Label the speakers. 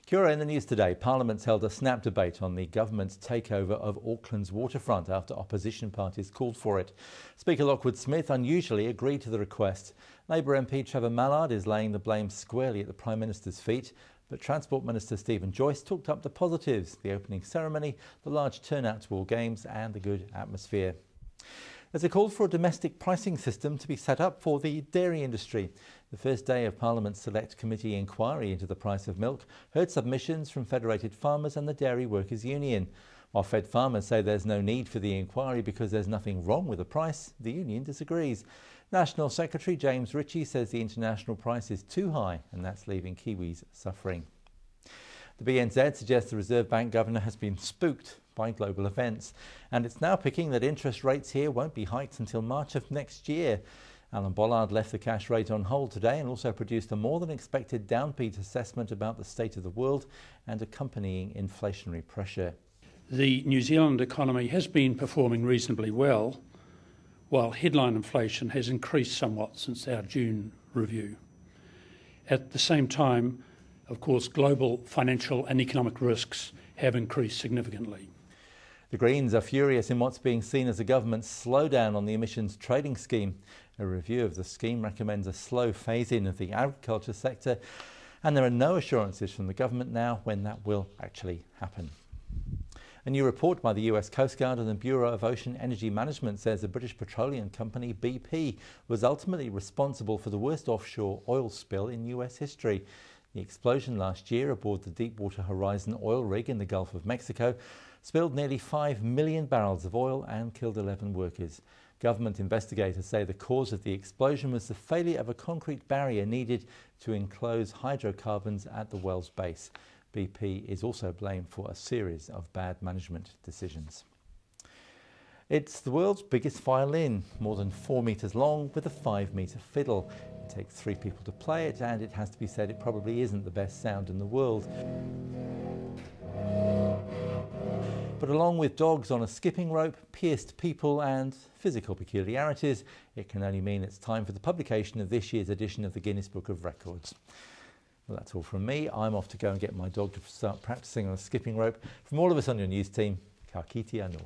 Speaker 1: Kia ora in the news today. Parliament's held a snap debate on the government's takeover of Auckland's waterfront after opposition parties called for it. Speaker Lockwood Smith unusually agreed to the request. Labour MP Trevor Mallard is laying the blame squarely at the Prime Minister's feet, but Transport Minister Stephen Joyce talked up the positives: the opening ceremony, the large turnout to all games and the good atmosphere. There's a call for a domestic pricing system to be set up for the dairy industry. The first day of Parliament's Select Committee inquiry into the price of milk heard submissions from Federated Farmers and the Dairy Workers Union. While Fed farmers say there's no need for the inquiry because there's nothing wrong with the price, the union disagrees. National Secretary James Ritchie says the international price is too high and that's leaving Kiwis suffering. The BNZ suggests the Reserve Bank governor has been spooked by global events, and it's now picking that interest rates here won't be hiked until March of next year. Alan Bollard left the cash rate on hold today and also produced a more than expected downbeat assessment about the state of the world and accompanying inflationary pressure.
Speaker 2: The New Zealand economy has been performing reasonably well, while headline inflation has increased somewhat since our June review. At the same time, of course, global financial and economic risks have increased significantly.
Speaker 1: The Greens are furious in what's being seen as a government slowdown on the emissions trading scheme. A review of the scheme recommends a slow phase-in of the agriculture sector, and there are no assurances from the government now when that will actually happen. A new report by the US Coast Guard and the Bureau of Ocean Energy Management says the British petroleum company BP was ultimately responsible for the worst offshore oil spill in US history. The explosion last year aboard the Deepwater Horizon oil rig in the Gulf of Mexico spilled nearly 5 million barrels of oil and killed 11 workers. Government investigators say the cause of the explosion was the failure of a concrete barrier needed to enclose hydrocarbons at the well's base. BP is also blamed for a series of bad management decisions. It's the world's biggest violin, more than 4 meters long with a 5-meter fiddle. It takes 3 people to play it, and it has to be said it probably isn't the best sound in the world. But along with dogs on a skipping rope, pierced people and physical peculiarities, it can only mean it's time for the publication of this year's edition of the Guinness Book of Records. Well, that's all from me. I'm off to go and get my dog to start practicing on a skipping rope. From all of us on your news team, ka kite anō.